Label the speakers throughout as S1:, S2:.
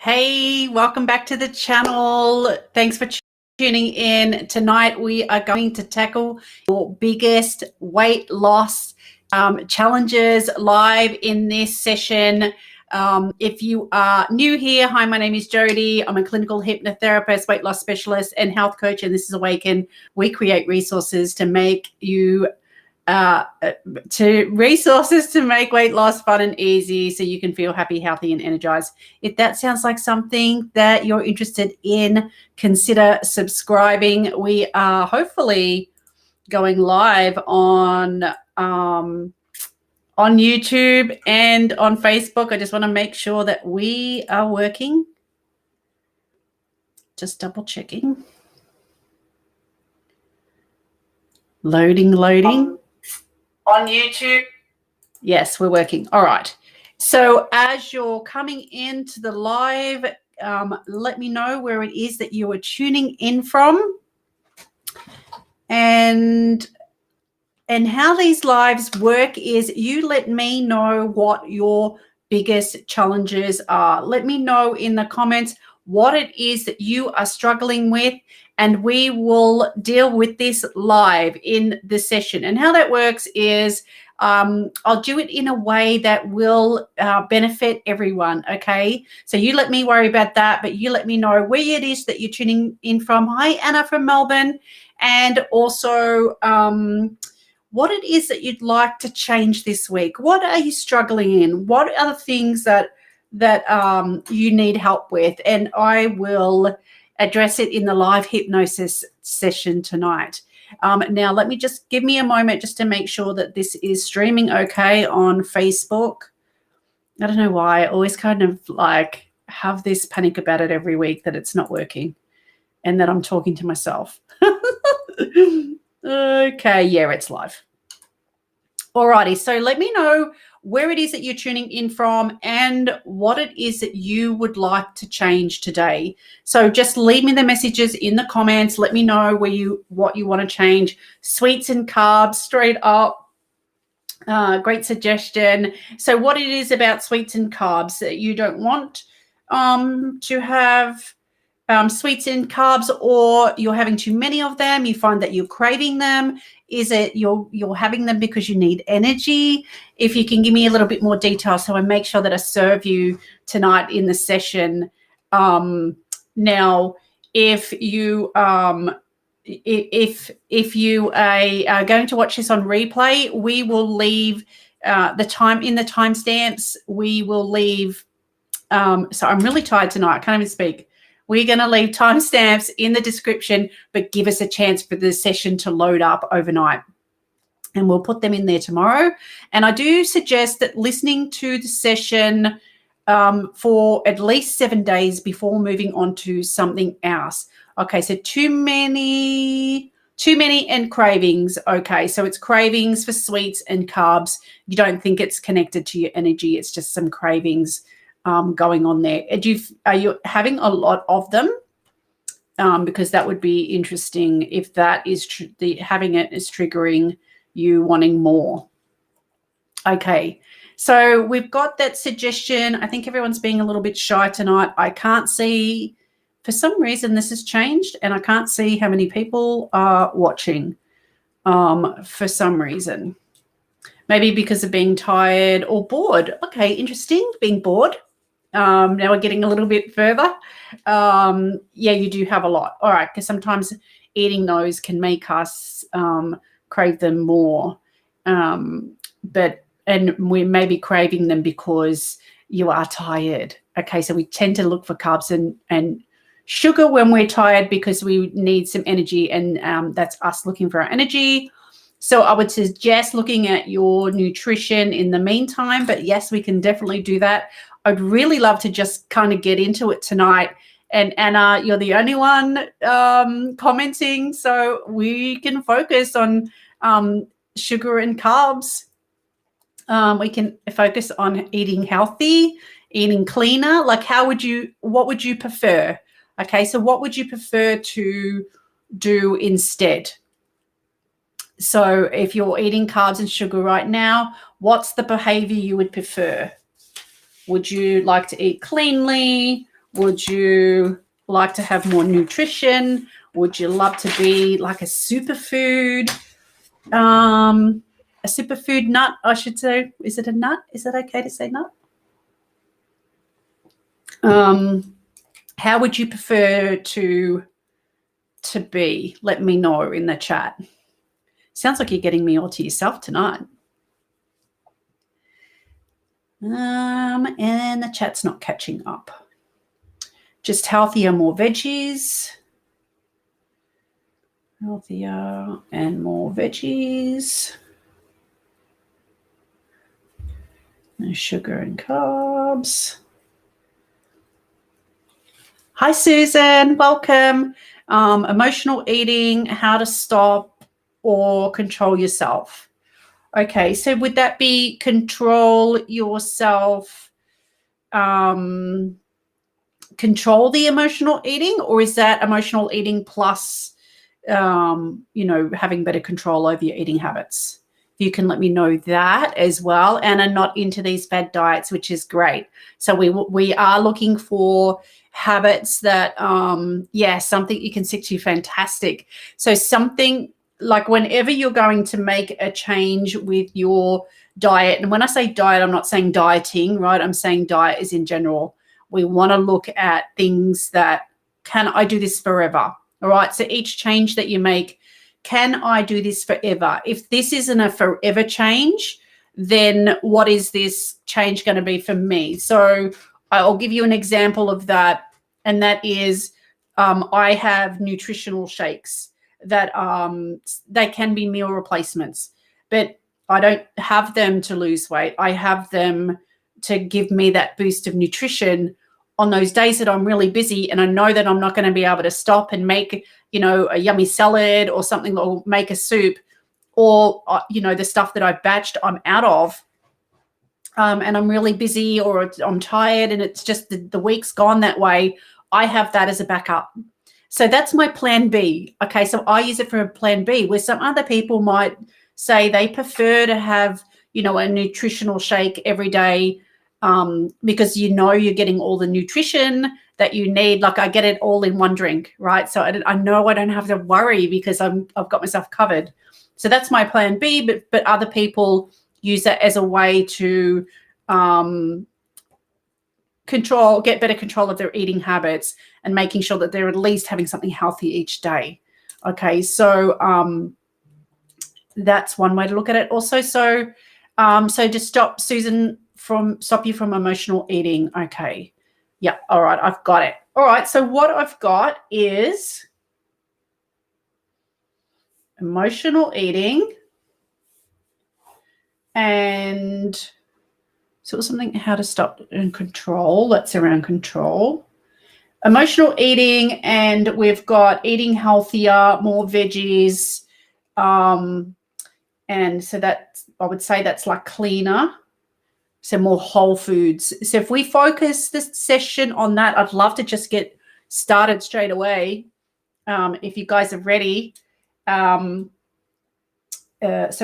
S1: Hey, welcome back to the channel. Thanks for tuning in. Tonight we are going to tackle your biggest weight loss challenges live in this session. If you are new here, hi, my name is Jody. I'm a clinical hypnotherapist, weight loss specialist, and health coach, and this is Awaecnan. We create resources to make you to make weight loss fun and easy so you can feel happy, healthy, and energized. If that sounds like something that you're interested in, consider subscribing. We are hopefully going live on YouTube and on Facebook. I just want to make sure that we are working. Just double checking. Loading. On YouTube. Yes, we're working. All right. So as you're coming into the live, let me know where it is that you are tuning in from and how these lives work is you let me know what your biggest challenges are. Let me know in the comments what it is that you are struggling with, and we will deal with this live in the session. And how that works is I'll do it in a way that will benefit everyone, okay? So you let me worry about that, but you let me know where it is that you're tuning in from. Hi, Anna from Melbourne. And also what it is that you'd like to change this week. What are you struggling in? What are the things that you need help with? And I will address it in the live hypnosis session tonight. Now, let me just give me a moment just to make sure that this is streaming okay on Facebook. I don't know why. I always kind of like have this panic about it every week that it's not working and that I'm talking to myself. Okay, yeah, it's live. Alrighty, so let me know where it is that you're tuning in from and what it is that you would like to change today. So just leave me the messages in the comments. Let me know what you want to change. Sweets and carbs, straight up. Great suggestion. So what it is about sweets and carbs that you don't want to have sweets and carbs, or you're having too many of them, you find that you're craving them. Is it you're having them because you need energy? If you can give me a little bit more detail so I make sure that I serve you tonight in the session. Now, if you if you are going to watch this on replay, we will leave the timestamps. We will leave so I'm really tired tonight, I can't even speak. We're going to leave timestamps in the description, but give us a chance for the session to load up overnight. And we'll put them in there tomorrow. And I do suggest that listening to the session for at least 7 days before moving on to something else. Okay, so too many and cravings. Okay, so it's cravings for sweets and carbs. You don't think it's connected to your energy. It's just some cravings going on there. Are you having a lot of them? Because that would be interesting if that is having it is triggering you wanting more. Okay, so we've got that suggestion. I think everyone's being a little bit shy tonight. I can't see, for some reason this has changed, and I can't see how many people are watching for some reason. Maybe because of being tired or bored. Okay, interesting, being bored. Now we're getting a little bit further. Yeah, you do have a lot. All right, because sometimes eating those can make us crave them more. And we may be craving them because you are tired. Okay, so we tend to look for carbs and sugar when we're tired because we need some energy, and that's us looking for our energy. So I would suggest looking at your nutrition in the meantime, but yes, we can definitely do that. I'd really love to just kind of get into it tonight. And Anna, you're the only one commenting, so we can focus on sugar and carbs. We can focus on eating healthy, eating cleaner. Like what would you prefer? Okay, so what would you prefer to do instead? So if you're eating carbs and sugar right now, what's the behavior you would prefer? Would you like to eat cleanly? Would you like to have more nutrition? Would you love to be like a superfood? A superfood nut, I should say. Is it a nut? Is that okay to say nut? How would you prefer to be? Let me know in the chat. Sounds like you're getting me all to yourself tonight. And the chat's not catching up. Just healthier, more veggies. Healthier and more veggies. No sugar and carbs. Hi, Susan. Welcome. Emotional eating, how to stop or control yourself. Okay, so would that be control yourself, control the emotional eating, or is that emotional eating plus, having better control over your eating habits? You can let me know that as well, and are not into these fad diets, which is great. So we are looking for habits that, something you can stick to, fantastic. So something like whenever you're going to make a change with your diet, and when I say diet, I'm not saying dieting, right? I'm saying diet is in general. We want to look at things that, can I do this forever? All right. So each change that you make, can I do this forever? If this isn't a forever change, then what is this change going to be for me? So I'll give you an example of that. And that is, I have nutritional shakes that they can be meal replacements, but I don't have them to lose weight. I have them to give me that boost of nutrition on those days that I'm really busy and I know that I'm not going to be able to stop and make, a yummy salad or something, or make a soup, or, the stuff that I've batched, I'm out of. And I'm really busy, or I'm tired and it's just the week's gone that way. I have that as a backup. So that's my plan B. Okay, so I use it for a plan B, where some other people might say they prefer to have, a nutritional shake every day, because you're getting all the nutrition that you need. Like I get it all in one drink, right? So I know I don't have to worry because I've got myself covered. So that's my plan B, but other people use that as a way to get better control of their eating habits and making sure that they're at least having something healthy each day. Okay, so that's one way to look at it. Also, so to stop you from emotional eating. Okay, yeah, all right, I've got it. All right, so what I've got is emotional eating, and so something, how to stop and control. That's around control. Emotional eating, and we've got eating healthier, more veggies, and so that I would say that's like cleaner, so more whole foods. So if we focus this session on that, I'd love to just get started straight away, if you guys are ready. So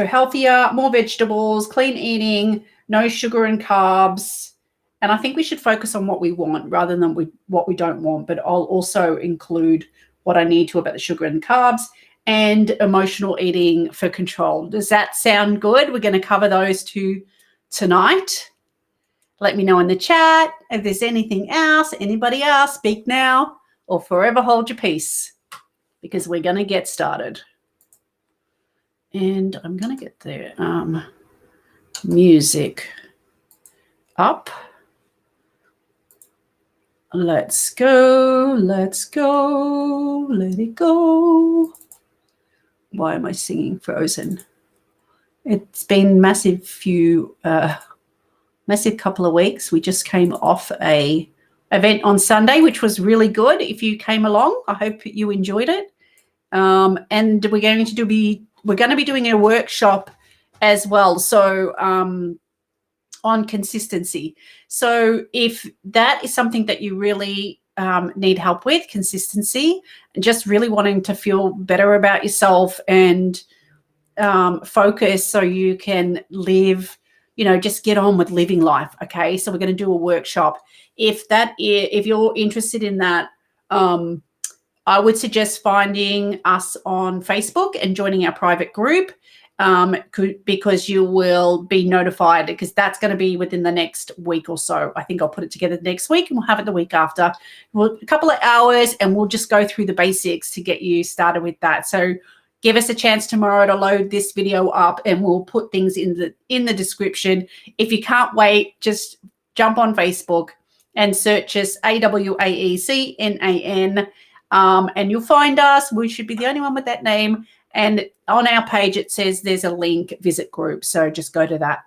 S1: healthier, more vegetables, clean eating, no sugar and carbs. And I think we should focus on what we want rather than what we don't want, but I'll also include what I need to about the sugar and carbs, and emotional eating for control. Does that sound good? We're going to cover those two tonight. Let me know in the chat if there's anything else. Anybody else, speak now or forever hold your peace, because we're going to get started. And I'm going to get the music up. Let's go, let it go. Why am I singing Frozen? It's been massive couple of weeks. We just came off a event on Sunday, which was really good. If you came along, I hope you enjoyed it. And we're going to be doing a workshop as well. So on consistency. So if that is something that you really need help with, consistency, and just really wanting to feel better about yourself and focus so you can live, just get on with living life. Okay, so we're going to do a workshop. If you're interested in that, I would suggest finding us on Facebook and joining our private group, because you will be notified, because that's going to be within the next week or so. I think I'll put it together next week and we'll have it the week after. A couple of hours, and we'll just go through the basics to get you started with that. So give us a chance tomorrow to load this video up, and we'll put things in the description. If you can't wait, just jump on Facebook and search us Awaecnan, and you'll find us. We should be the only one with that name. And on our page, it says there's a link, visit group. So just go to that.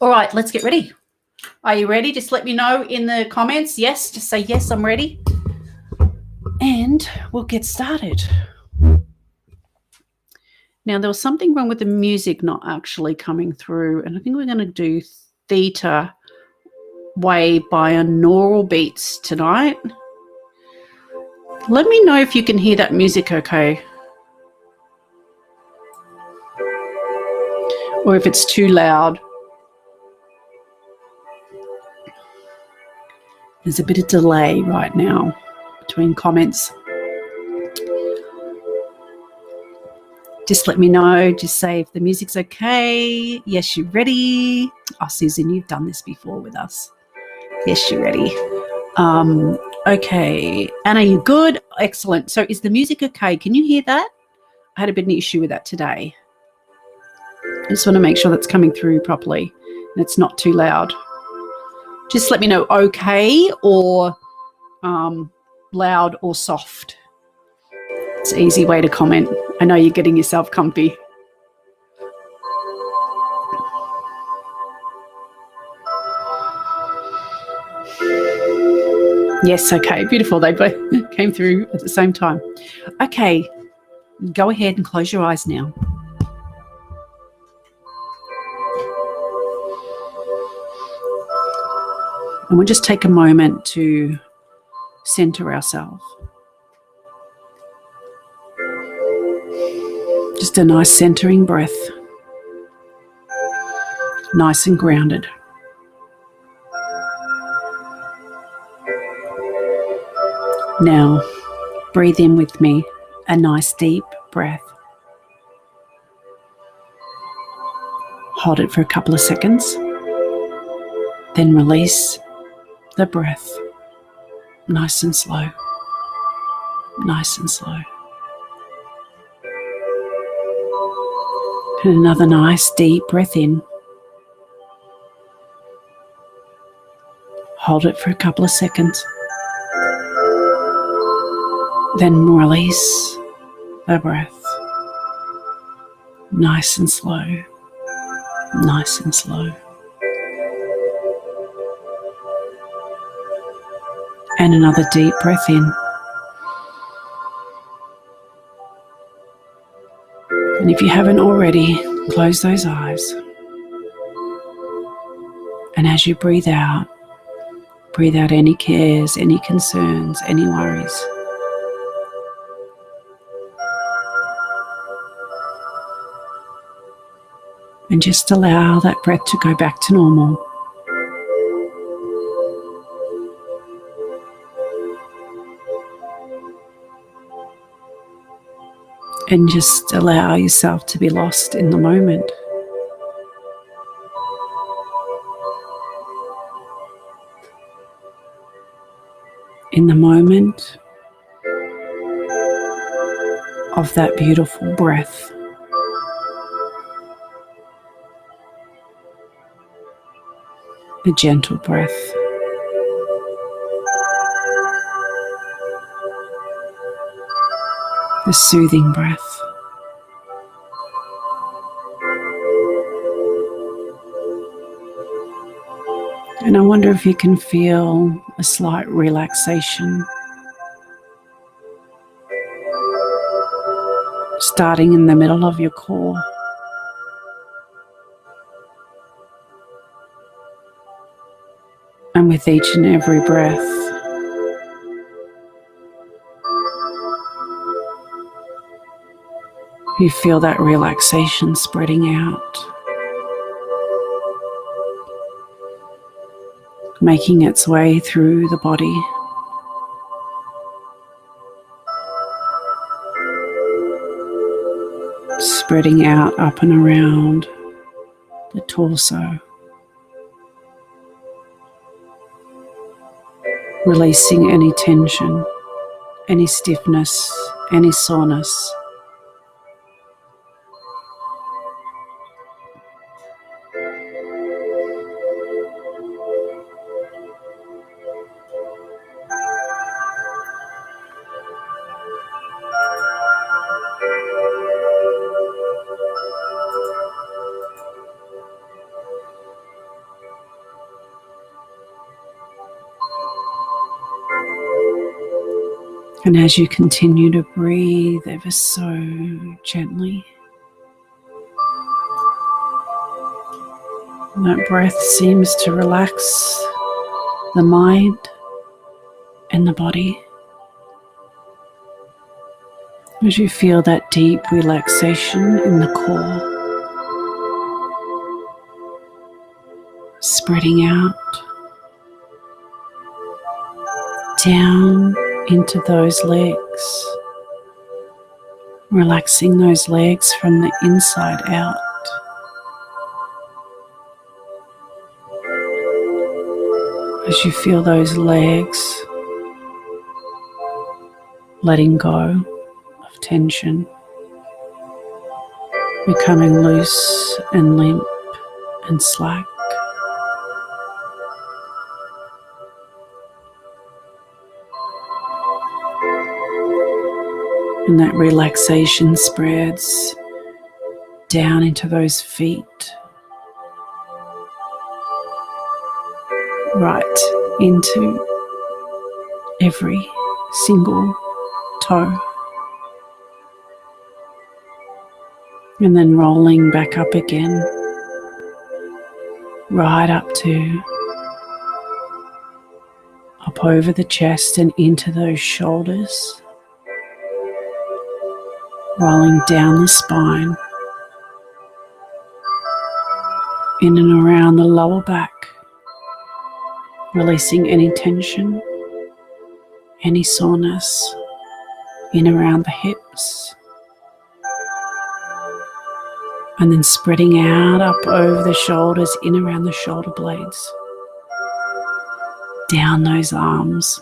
S1: All right, let's get ready. Are you ready? Just let me know in the comments. Yes, just say, yes, I'm ready. And we'll get started. Now, there was something wrong with the music not actually coming through. And I think we're going to do Theta Way by Binaural Beats tonight. Let me know if you can hear that music okay. Or if it's too loud. There's a bit of delay right now between comments. Just let me know. Just say if the music's okay. Yes, you're ready. Oh, Susan, you've done this before with us. Yes, you're ready. Okay. Anna, you good? Excellent. So is the music okay? Can you hear that? I had a bit of an issue with that today. I just want to make sure that's coming through properly and it's not too loud. Just let me know okay or loud or soft. It's an easy way to comment. I know you're getting yourself comfy. Yes, okay, beautiful. They both came through at the same time. Okay, go ahead and close your eyes now. And we'll just take a moment to center ourselves. Just a nice centering breath. Nice and grounded. Now, breathe in with me, a nice deep breath. Hold it for a couple of seconds. Then release the breath. Nice and slow. Nice and slow. And another nice deep breath in. Hold it for a couple of seconds. Then release the breath. Nice and slow. Nice and slow. And another deep breath in. And if you haven't already, close those eyes. And as you breathe out any cares, any concerns, any worries. And just allow that breath to go back to normal. And just allow yourself to be lost in the moment. In the moment of that beautiful breath. A gentle breath. A soothing breath. And I wonder if you can feel a slight relaxation starting in the middle of your core. And with each and every breath, you feel that relaxation spreading out. making its way through the body, spreading out up and around the torso, releasing any tension, any stiffness, any soreness. And as you continue to breathe ever so gently, that breath seems to relax the mind and the body. As you feel that deep relaxation in the core, spreading out down into those legs, relaxing those legs from the inside out. As you feel those legs letting go of tension, becoming loose and limp and slack. And that relaxation spreads down into those feet, right into every single toe, and then rolling back up again, right up over the chest and into those shoulders, rolling down the spine, in and around the lower back, releasing any tension, any soreness, in around the hips, and then spreading out up over the shoulders, in around the shoulder blades, down those arms,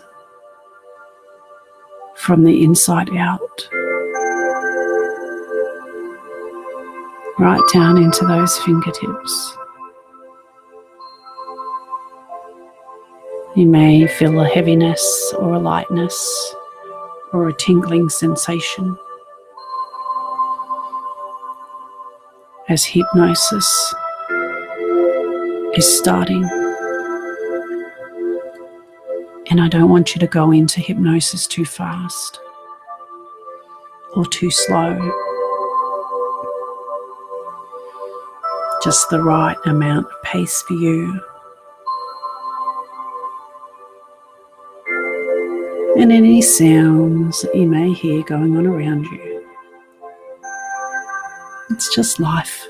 S1: from the inside out, right down into those fingertips. You may feel a heaviness or a lightness or a tingling sensation as hypnosis is starting. And I don't want you to go into hypnosis too fast or too slow. Just the right amount of pace for you. And any sounds that you may hear going on around you. It's just life.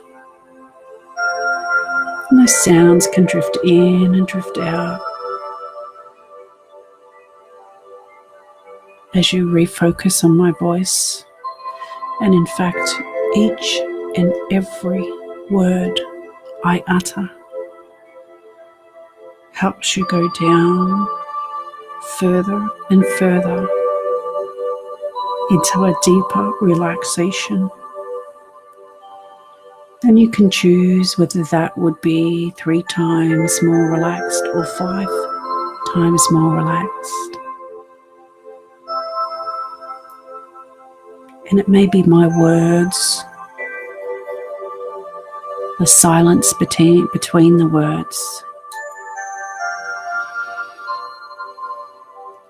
S1: And those sounds can drift in and drift out as you refocus on my voice. And in fact, each and every word I utter helps you go down further and further into a deeper relaxation. And you can choose whether that would be 3 times more relaxed or 5 times more relaxed. And it may be my words, the silence between the words,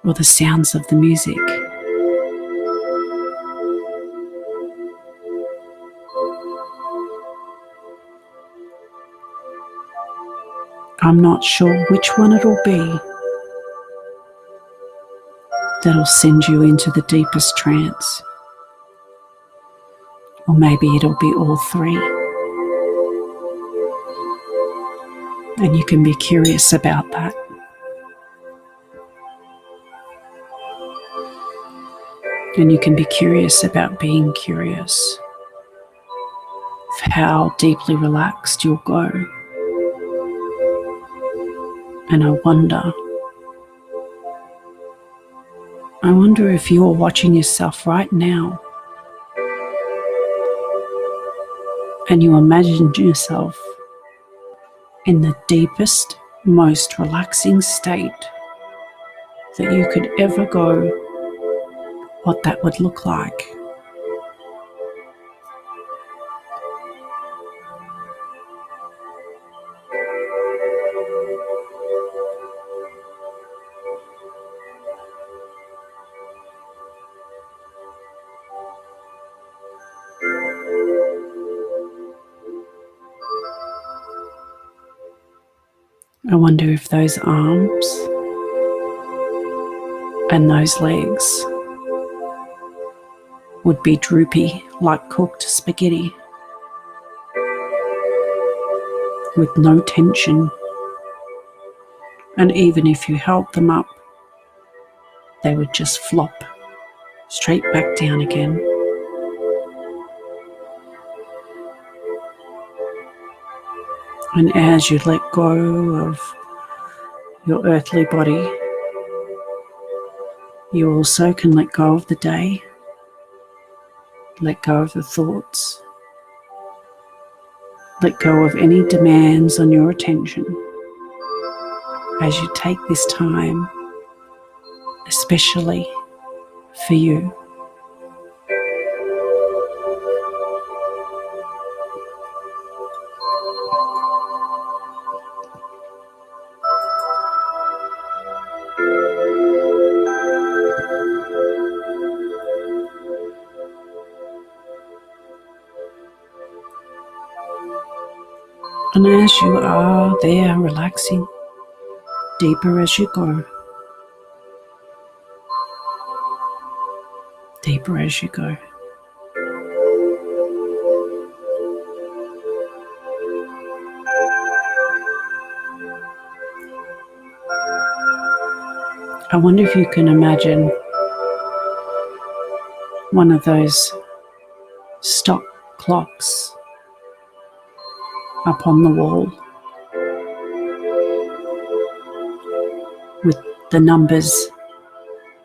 S1: or the sounds of the music. I'm not sure which one it'll be that'll send you into the deepest trance. Or maybe it'll be all 3. And you can be curious about that And you can be curious about being curious of how deeply relaxed you'll go. And I wonder if you're watching yourself right now and you imagine yourself in the deepest, most relaxing state that you could ever go, what that would look like. I wonder if those arms and those legs would be droopy like cooked spaghetti, with no tension. And even if you held them up, they would just flop straight back down again. And as you let go of your earthly body, you also can let go of the day, let go of the thoughts, let go of any demands on your attention as you take this time, especially for you. And as you are there relaxing, deeper as you go, deeper as you go. I wonder if you can imagine one of those stock clocks up on the wall with the numbers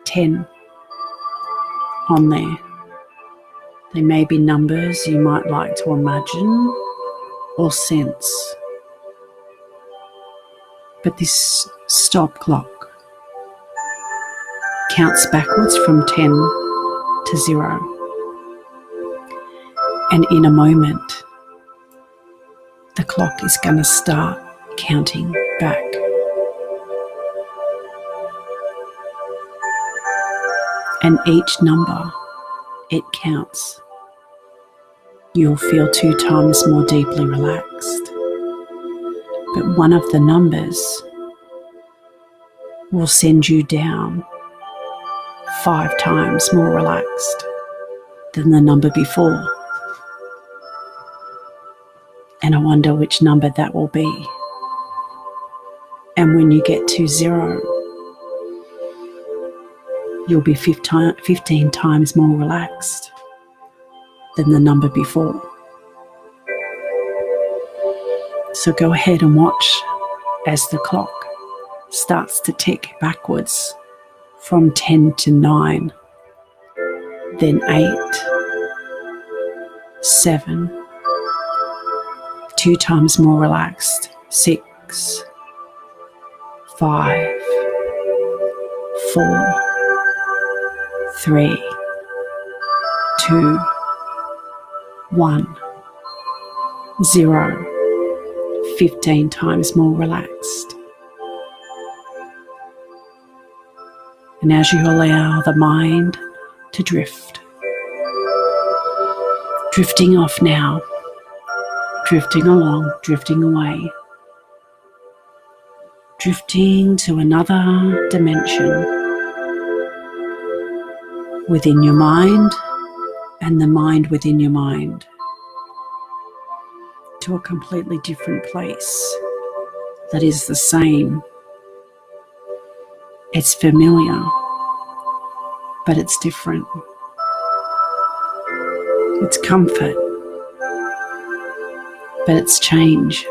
S1: 10 on there. They may be numbers you might like to imagine or sense. But this stop clock counts backwards from 10 to 0. And in a moment, the clock is going to start counting back. And each number it counts, you'll feel 2 times more deeply relaxed. But one of the numbers will send you down 5 times more relaxed than the number before. And I wonder which number that will be. And when you get to 0, you'll be 15 times more relaxed than the number before. So go ahead and watch as the clock starts to tick backwards from 10 to 9, then 8, 7, 2 times more relaxed, 6, 5, 4, 3, 2, 1, 0, 15 times more relaxed. And as you allow the mind to drift, drifting off now, drifting along, drifting away, drifting to another dimension within your mind and the mind within your mind, to a completely different place that is the same. It's familiar, but it's different. It's comfort, but it's change.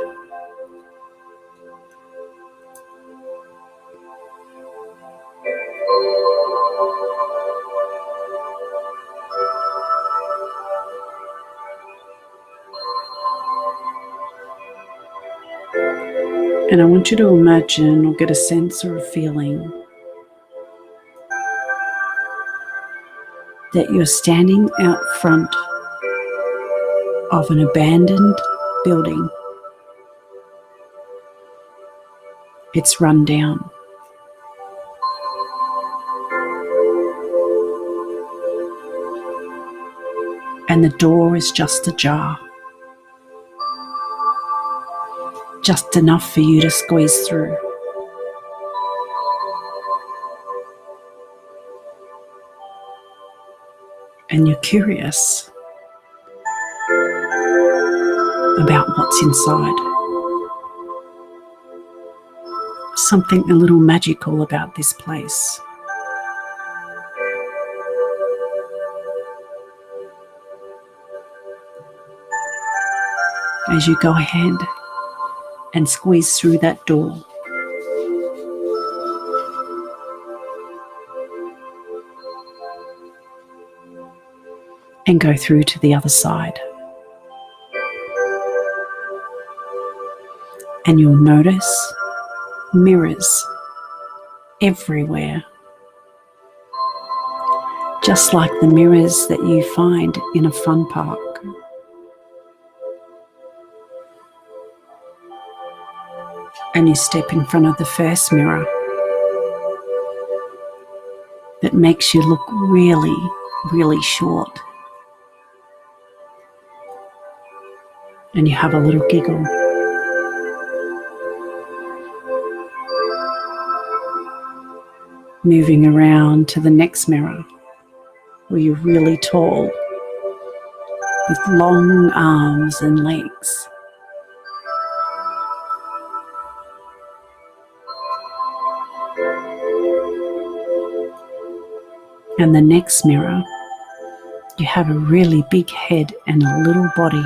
S1: And I want you to imagine or get a sense or a feeling that you're standing out front of an abandoned building. It's run down. And the door is just ajar. Just enough for you to squeeze through. And you're curious about what's inside. Something a little magical about this place. As you go ahead and squeeze through that door, and go through to the other side. And you'll notice mirrors everywhere, just like the mirrors that you find in a fun park. And you step in front of the first mirror that makes you look really, really short. And you have a little giggle. Moving around to the next mirror where you're really tall with long arms and legs. And the next mirror, you have a really big head and a little body.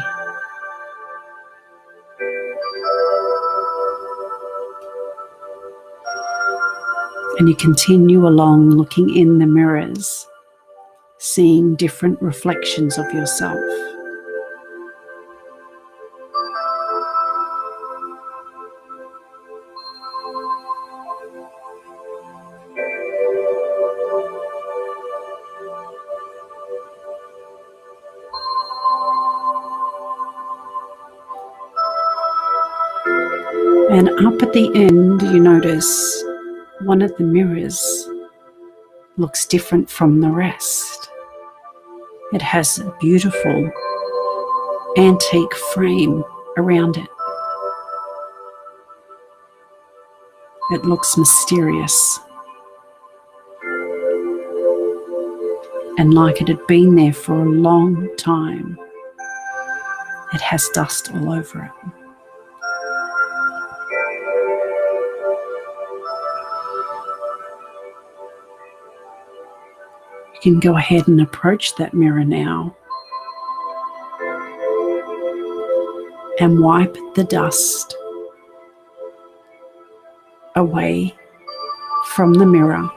S1: And you continue along looking in the mirrors, seeing different reflections of yourself. And up at the end, you notice one of the mirrors looks different from the rest. It has a beautiful antique frame around it. It looks mysterious and like it had been there for a long time. It has dust all over it. You can go ahead and approach that mirror now and wipe the dust away from the mirror.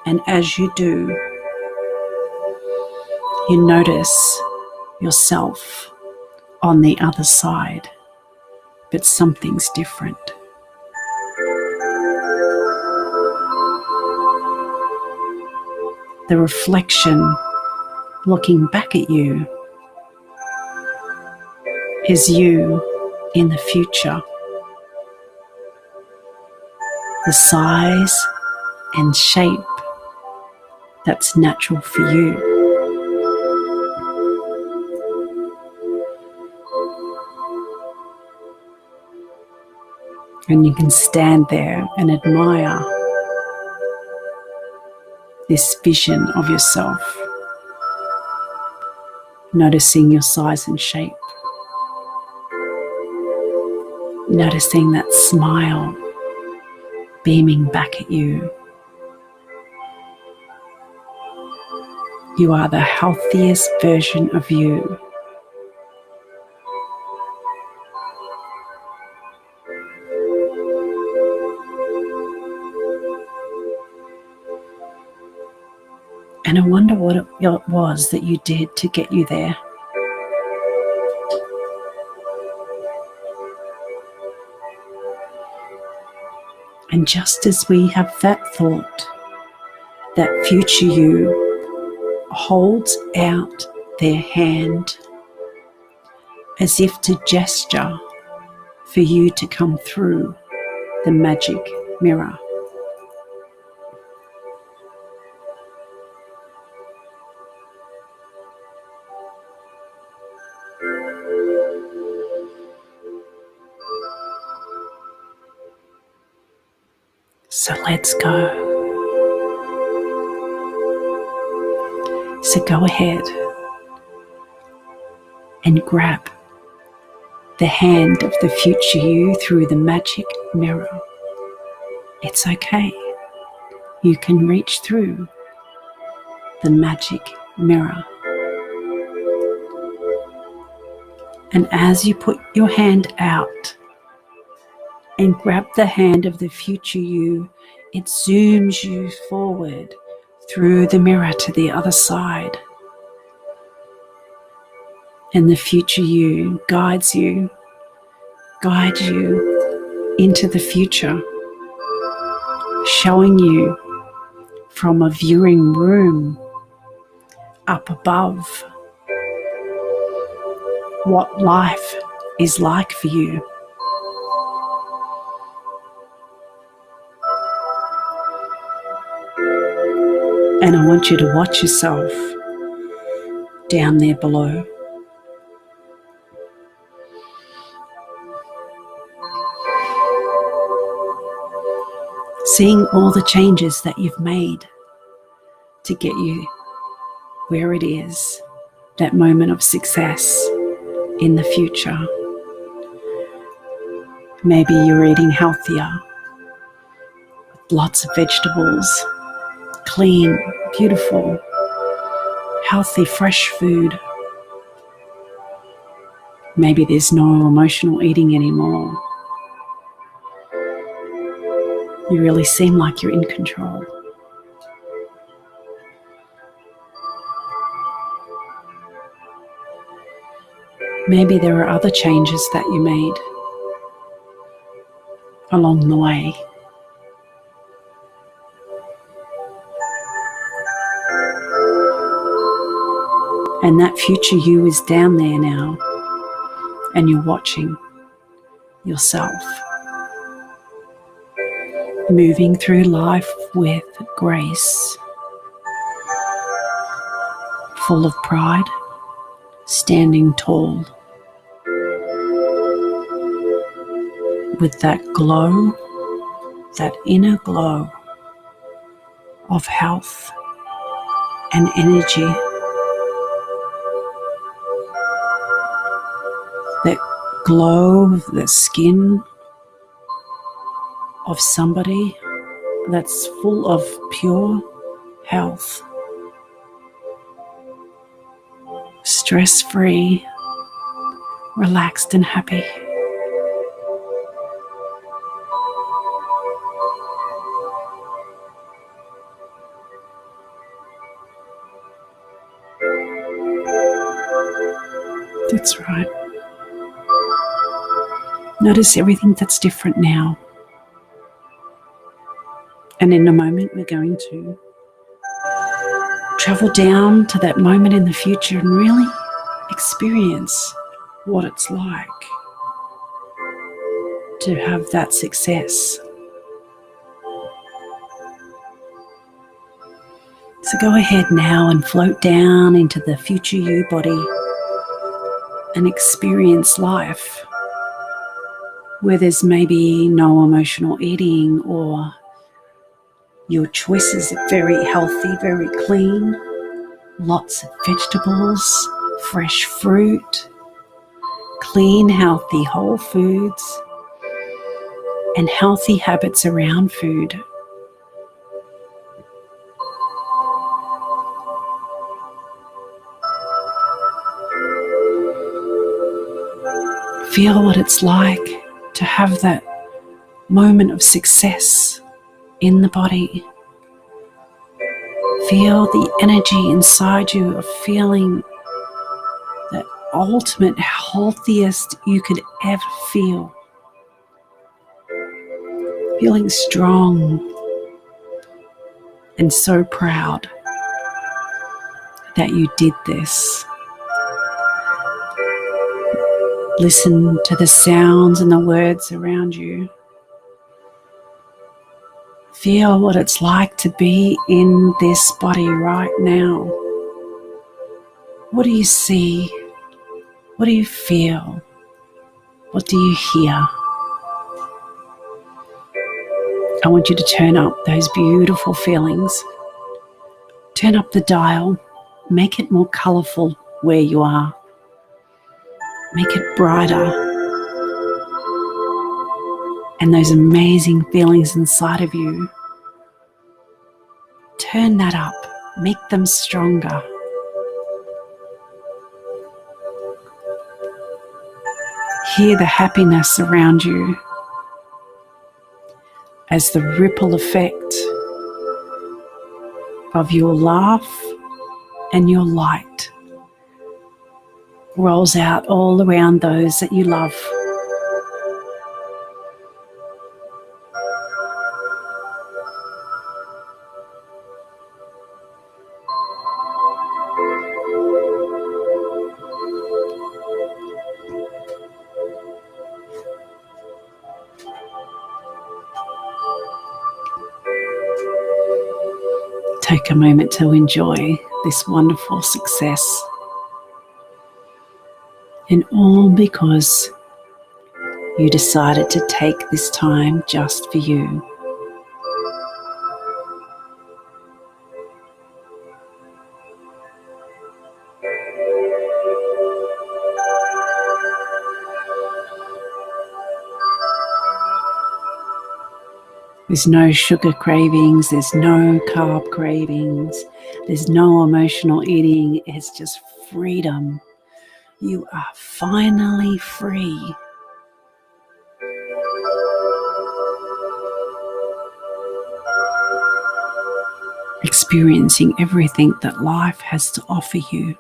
S1: And as you do, you notice yourself on the other side, but something's different. The reflection looking back at you is you in the future. The size and shape that's natural for you. And you can stand there and admire this vision of yourself, noticing your size and shape, noticing that smile beaming back at you. You are the healthiest version of you And I wonder what it was that you did to get you there. And just as we have that thought, that future you holds out their hand as if to gesture for you to come through the magic mirror. So let's go. So go ahead and grab the hand of the future you through the magic mirror. It's okay. You can reach through the magic mirror. And as you put your hand out and grab the hand of the future you, it zooms you forward through the mirror to the other side. And the future you guides you into the future, showing you from a viewing room up above what life is like for you. And I want you to watch yourself down there below. Seeing all the changes that you've made to get you where it is, that moment of success in the future. Maybe you're eating healthier, lots of vegetables, clean, beautiful, healthy, fresh food. Maybe there's no emotional eating anymore. You really seem like you're in control. Maybe there are other changes that you made along the way. And that future you is down there now, and you're watching yourself moving through life with grace, full of pride, standing tall, with that glow, that inner glow of health and energy, that glow of the skin of somebody that's full of pure health, stress-free, relaxed and happy. That's right. Notice everything that's different now. And in a moment, we're going to travel down to that moment in the future and really experience what it's like to have that success. So go ahead now and float down into the future you body and experience life where there's maybe no emotional eating, or your choices are very healthy, very clean, lots of vegetables, fresh fruit, clean, healthy, whole foods, and healthy habits around food. Feel what it's like to have that moment of success in the body. Feel the energy inside you of feeling the ultimate healthiest you could ever feel. Feeling strong and so proud that you did this. Listen to the sounds and the words around you. Feel what it's like to be in this body right now. What do you see? What do you feel? What do you hear? I want you to turn up those beautiful feelings. Turn up the dial. Make it more colourful where you are. Make it brighter. And those amazing feelings inside of you, turn that up. Make them stronger. Hear the happiness around you as the ripple effect of your laugh and your light rolls out all around those that you love. Take a moment to enjoy this wonderful success. And all because you decided to take this time just for you. There's no sugar cravings, there's no carb cravings, there's no emotional eating, it's just freedom. You are finally free. Experiencing everything that life has to offer you.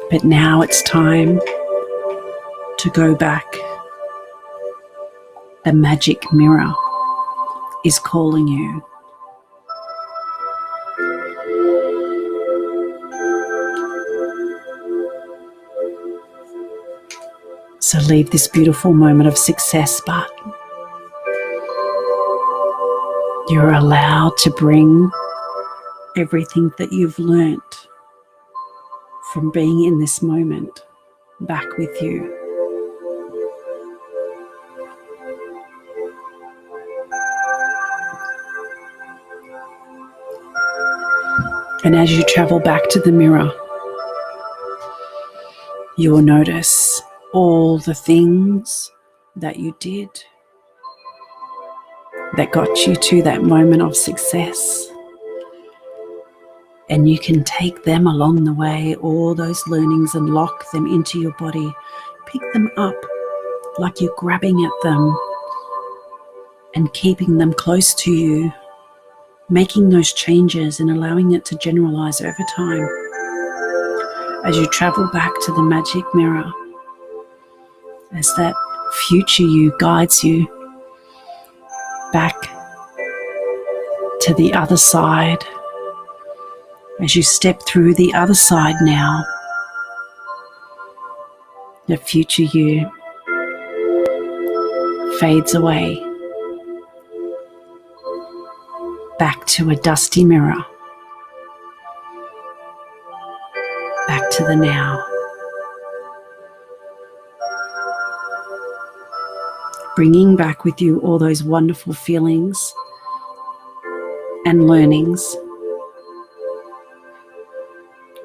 S1: But now it's time to go back. The magic mirror is calling you. So leave this beautiful moment of success, but you're allowed to bring everything that you've learnt from being in this moment back with you. And as you travel back to the mirror, you will notice all the things that you did that got you to that moment of success. And you can take them along the way, all those learnings, and lock them into your body. Pick them up like you're grabbing at them and keeping them close to you, making those changes and allowing it to generalize over time. As you travel back to the magic mirror, as that future you guides you back to the other side, as you step through the other side now, the future you fades away back to a dusty mirror, back to the now. Bringing back with you all those wonderful feelings and learnings.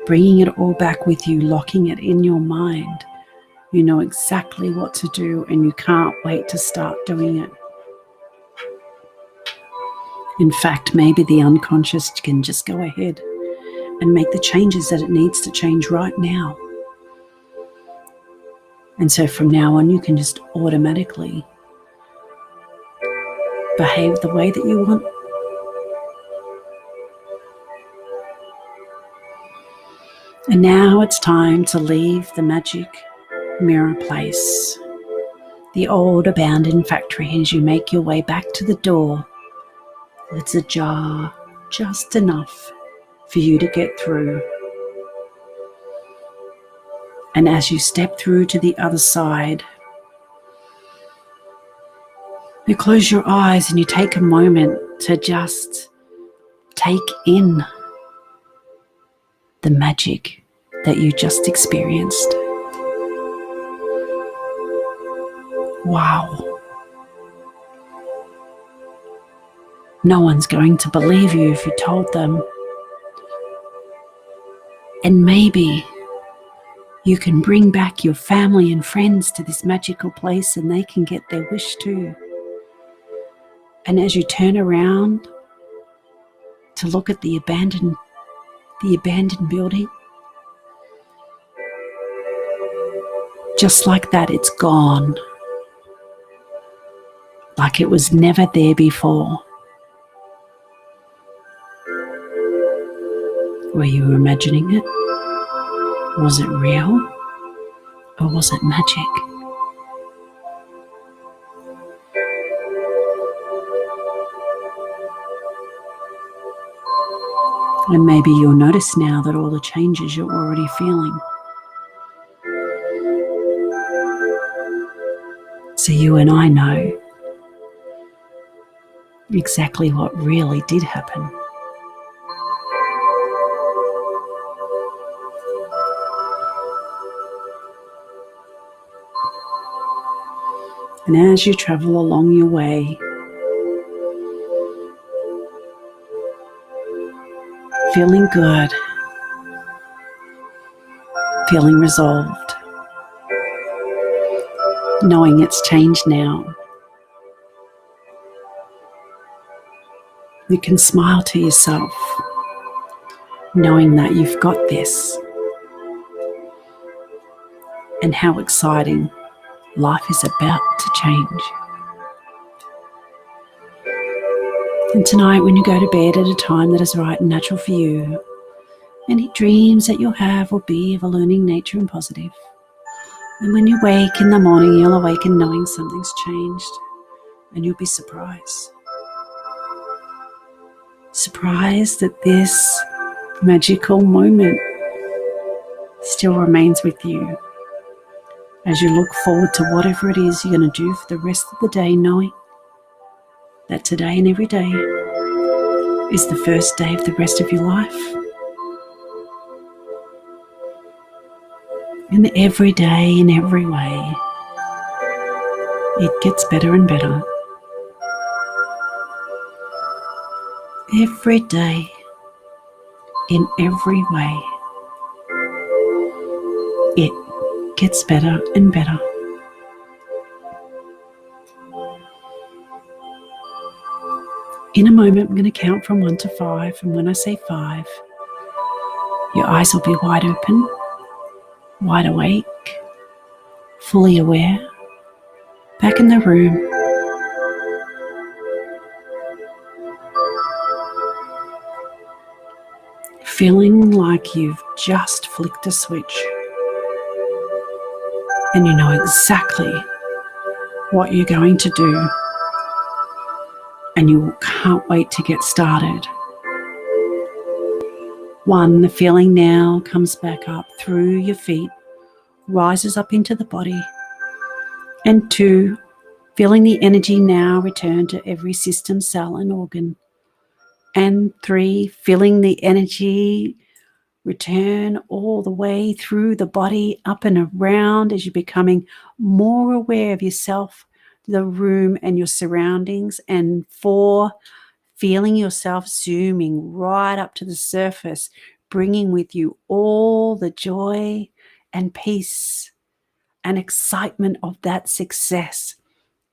S1: Bringing it all back with you, locking it in your mind. You know exactly what to do and you can't wait to start doing it. In fact, maybe the unconscious can just go ahead and make the changes that it needs to change right now. And so from now on, you can just automatically behave the way that you want. And now it's time to leave the magic mirror place, the old abandoned factory, as you make your way back to the door. It's ajar just enough for you to get through. And as you step through to the other side, you close your eyes and you take a moment to just take in the magic that you just experienced. Wow. No one's going to believe you if you told them. And maybe you can bring back your family and friends to this magical place and they can get their wish too. And as you turn around to look at the abandoned building, just like that, it's gone. Like it was never there before. Were you imagining it? Was it real? Or was it magic? And maybe you'll notice now that all the changes you're already feeling. So you and I know exactly what really did happen. And as you travel along your way, feeling good, feeling resolved, knowing it's changed now, you can smile to yourself, knowing that you've got this, and how exciting life is about to change. And tonight, when you go to bed at a time that is right and natural for you, any dreams that you'll have will be of a learning nature and positive. And when you wake in the morning, you'll awaken knowing something's changed, and you'll be surprised. Surprised that this magical moment still remains with you as you look forward to whatever it is you're going to do for the rest of the day, knowing that today and every day is the first day of the rest of your life. And every day, in every way, it gets better and better. Every day, in every way, it gets better and better. In a moment, I'm going to count from 1 to 5, and when I say 5, your eyes will be wide open, wide awake, fully aware, back in the room. Feeling like you've just flicked a switch and you know exactly what you're going to do, and you can't wait to get started. 1, the feeling now comes back up through your feet, rises up into the body. And 2, feeling the energy now return to every system, cell, and organ. And 3, feeling the energy return all the way through the body, up and around, as you're becoming more aware of yourself, the room, and your surroundings. And 4, feeling yourself zooming right up to the surface, bringing with you all the joy and peace and excitement of that success.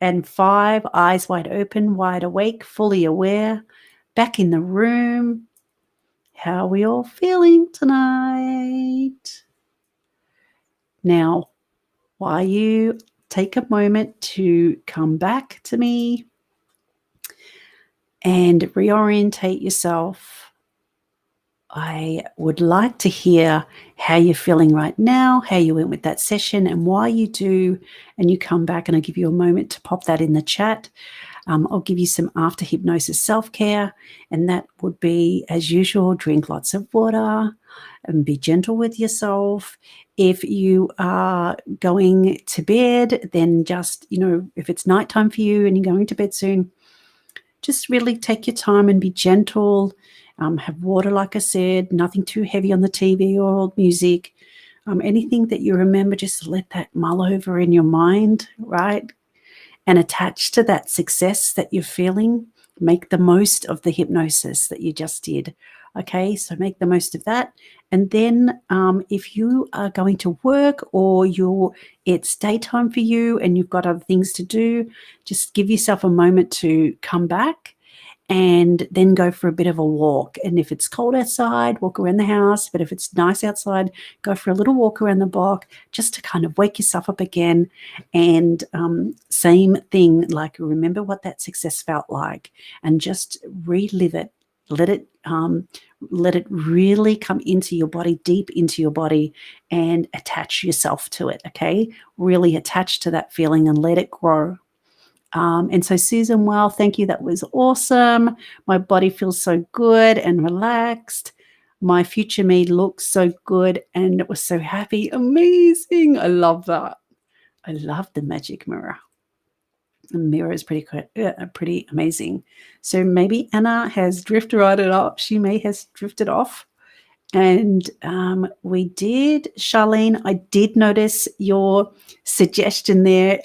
S1: And 5, eyes wide open, wide awake, fully aware, back in the room. How are we all feeling tonight? Now, while you take a moment to come back to me and reorientate yourself, I would like to hear how you're feeling right now, how you went with that session, and why you do. And you come back, and I give you a moment to pop that in the chat. I'll give you some after hypnosis self-care, and that would be, as usual, drink lots of water and be gentle with yourself. If you are going to bed, then just, if it's nighttime for you and you're going to bed soon, just really take your time and be gentle. Have water, like I said, nothing too heavy on the TV or music. Anything that you remember, just let that mull over in your mind, right? And attach to that success that you're feeling. Make the most of the hypnosis that you just did. Okay, so make the most of that. And then if you are going to work or it's daytime for you and you've got other things to do, just give yourself a moment to come back and then go for a bit of a walk. And if it's cold outside, walk around the house. But if it's nice outside, go for a little walk around the block just to kind of wake yourself up again. And same thing, like remember what that success felt like and just relive it. Let it really come into your body, deep into your body, and attach yourself to it, okay? Really attach to that feeling and let it grow. And so, Susan, well, thank you. That was awesome. My body feels so good and relaxed. My future me looks so good and it was so happy. Amazing. I love that. I love the magic mirror. The mirror is pretty amazing. So maybe Anna has drifted up. She may have drifted off. And Charlene, I did notice your suggestion there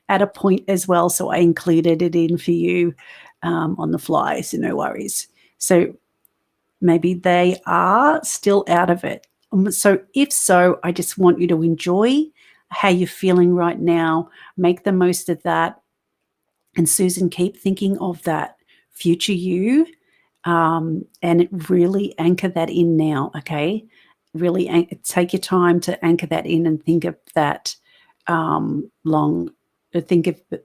S1: at a point as well. So I included it in for you on the fly. So no worries. So maybe they are still out of it. So if so, I just want you to enjoy how you're feeling right now. Make the most of that. And Susan, keep thinking of that future you. And really anchor that in now, okay? Really take your time to anchor that in and think of that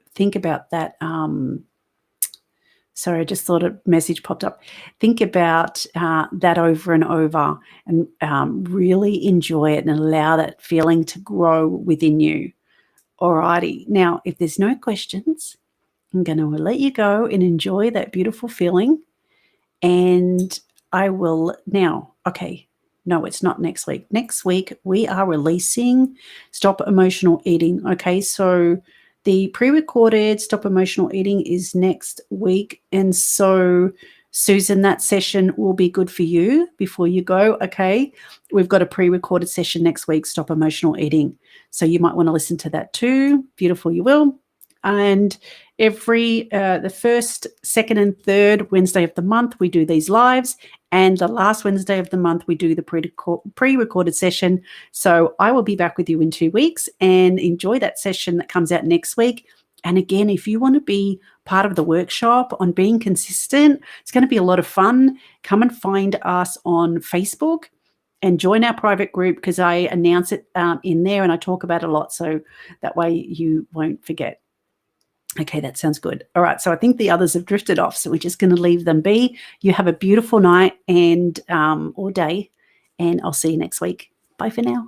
S1: think about that. Sorry, I just thought a message popped up. Think about that over and over and really enjoy it and allow that feeling to grow within you. Alrighty. Now, if there's no questions, I'm going to let you go and enjoy that beautiful feeling. And I will now, no, it's not next week. Next week, we are releasing Stop Emotional Eating. Okay, so the pre-recorded Stop Emotional Eating is next week. And so, Susan, that session will be good for you before you go, okay? We've got a pre-recorded session next week, Stop Emotional Eating. So you might want to listen to that too. Beautiful, you will. And every the first, second, and third Wednesday of the month, we do these lives. And the last Wednesday of the month, we do the pre-recorded session. So I will be back with you in 2 weeks and enjoy that session that comes out next week. And again, if you want to be part of the workshop on being consistent, it's going to be a lot of fun. Come and find us on Facebook and join our private group because I announce it in there and I talk about it a lot. So that way you won't forget. Okay, that sounds good. All right, so I think the others have drifted off, so we're just going to leave them be. You have a beautiful night and or day, and I'll see you next week. Bye for now.